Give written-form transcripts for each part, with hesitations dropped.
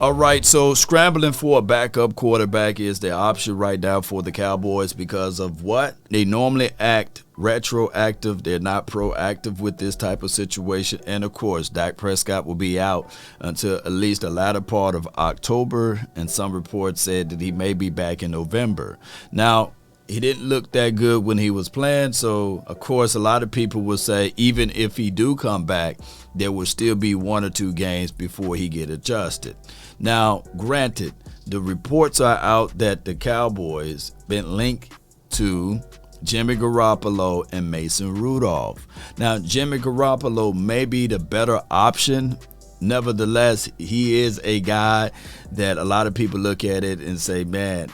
All right, so scrambling for a backup quarterback is the option right now for the Cowboys because of what? They normally act retroactive. They're not proactive with this type of situation. And, of course, Dak Prescott will be out until at least the latter part of October, and some reports said that he may be back in November. Now, he didn't look that good when he was playing, so, of course, a lot of people will say even if he do come back, there will still be 1 or 2 games before he get adjusted. Now, granted, the reports are out that the Cowboys been linked to Jimmy Garoppolo and Mason Rudolph. Now, Jimmy Garoppolo may be the better option. Nevertheless, he is a guy that a lot of people look at it and say, man,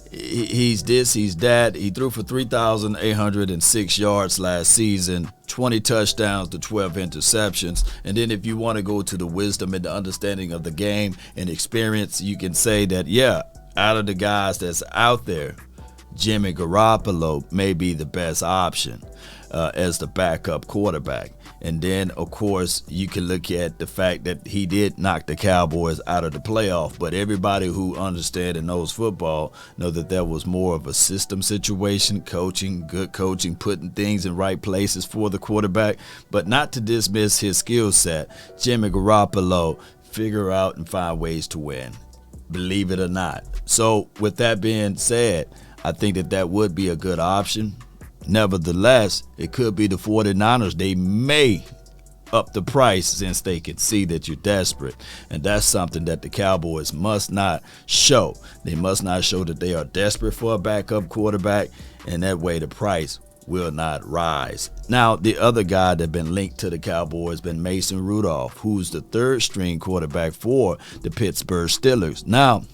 he's this, he's that. He threw for 3,806 yards last season, 20 touchdowns to 12 interceptions. And then if you want to go to the wisdom and the understanding of the game and experience, you can say that, yeah, out of the guys that's out there, Jimmy Garoppolo may be the best option as the backup quarterback. And then, of course, you can look at the fact that he did knock the Cowboys out of the playoff. But everybody who understands and knows football know that that was more of a system situation, good coaching, putting things in right places for the quarterback. But not to dismiss his skill set, Jimmy Garoppolo figure out and find ways to win, believe it or not. So with that being said, I think that would be a good option. Nevertheless, it could be the 49ers. They may up the price since they can see that you're desperate. And that's something that the Cowboys must not show. They must not show that they are desperate for a backup quarterback, and that way the price will not rise. Now, the other guy that been linked to the Cowboys been Mason Rudolph, who's the third string quarterback for the Pittsburgh Steelers. Now,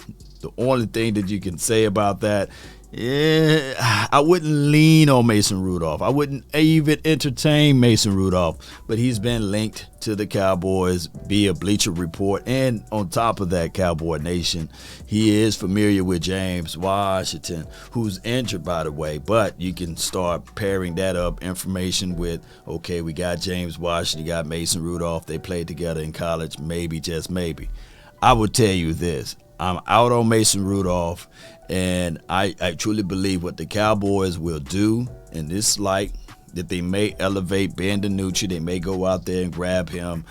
the only thing that you can say about that, I wouldn't lean on Mason Rudolph. I wouldn't even entertain Mason Rudolph, but he's been linked to the Cowboys via Bleacher Report. And on top of that, Cowboy Nation, he is familiar with James Washington, who's injured, by the way. But you can start pairing that up information with, okay, we got James Washington, you got Mason Rudolph. They played together in college, maybe, just maybe. I would tell you this. I'm out on Mason Rudolph, and I truly believe what the Cowboys will do in this light, that they may elevate Ben DiNucci. They may go out there and grab him.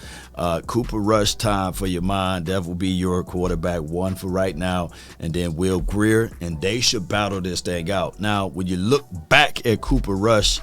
Cooper Rush time for your mind. That will be your quarterback one for right now. And then Will Greer, and they should battle this thing out. Now, when you look back at Cooper Rush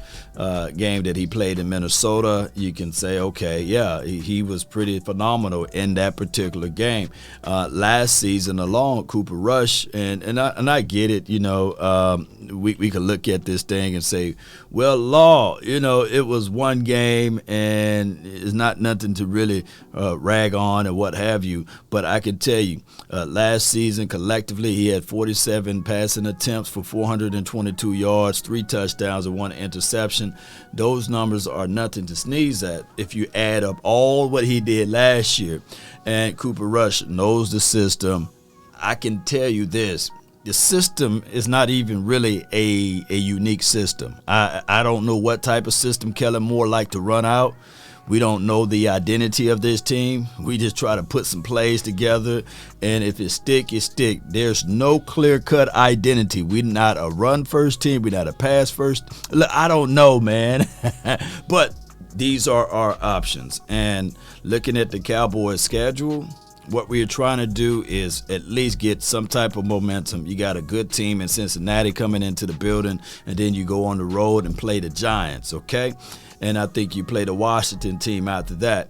game that he played in Minnesota, you can say, okay, yeah, he was pretty phenomenal in that particular game. Last season alone, Cooper Rush, and I get it, you know, we could look at this thing and say, well, Law, you know, it was one game and it's not nothing to really rag on or what have you. But I can tell you, last season collectively he had 47 passing attempts for 422 yards, 3 touchdowns, and 1 interception. Those numbers are nothing to sneeze at if you add up all what he did last year. And Cooper Rush knows the system. I can tell you this. The system is not even really a unique system. I don't know what type of system Kellen Moore like to run out. We don't know the identity of this team. We just try to put some plays together, and if it stick, it stick. There's no clear-cut identity. We're not a run-first team. We're not a pass-first. Look, I don't know, man. But these are our options. And looking at the Cowboys' schedule, what we're trying to do is at least get some type of momentum. You got a good team in Cincinnati coming into the building, and then you go on the road and play the Giants, okay? And I think you play the Washington team after that.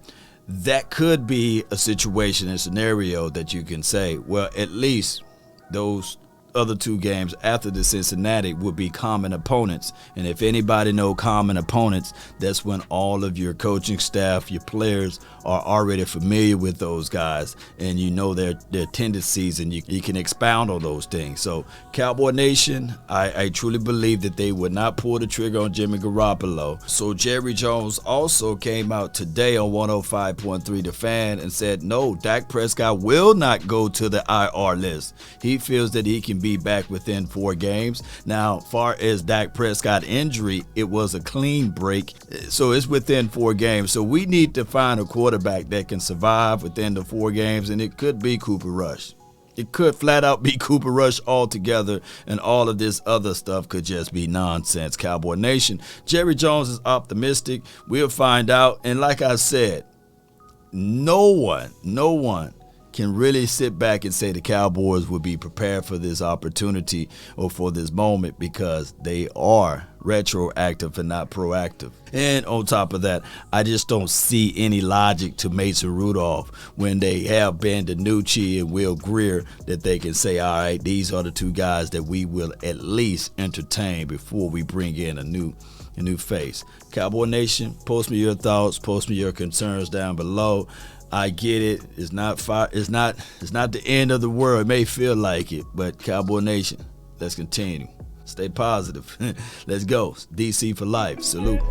That could be a situation and scenario that you can say, well, at least those other 2 games after the Cincinnati would be common opponents. And if anybody know common opponents, that's when all of your coaching staff, your players are already familiar with those guys, and you know their tendencies, and you can expound on those things. So Cowboy Nation, I truly believe that they would not pull the trigger on Jimmy Garoppolo. So Jerry Jones also came out today on 105.3 The Fan and said, no, Dak Prescott will not go to the IR list. He feels that he can can be back within 4 games. Now, far as Dak Prescott injury, it was a clean break, so it's within 4 games. So we need to find a quarterback that can survive within the 4 games, and it could be Cooper Rush. It could flat out be Cooper Rush altogether, and all of this other stuff could just be nonsense. Cowboy Nation, Jerry Jones is optimistic. We'll find out. And like I said, no one can really sit back and say the Cowboys will be prepared for this opportunity or for this moment, because they are retroactive and not proactive. And on top of that, I just don't see any logic to Mason Rudolph when they have Ben DiNucci and Will Greer that they can say, all right, these are the 2 guys that we will at least entertain before we bring in a new face. Cowboy Nation, post me your thoughts, post me your concerns down below. I get it. It's not the end of the world. It may feel like it, but Cowboy Nation, let's continue. Stay positive. Let's go. DC for life. Salute.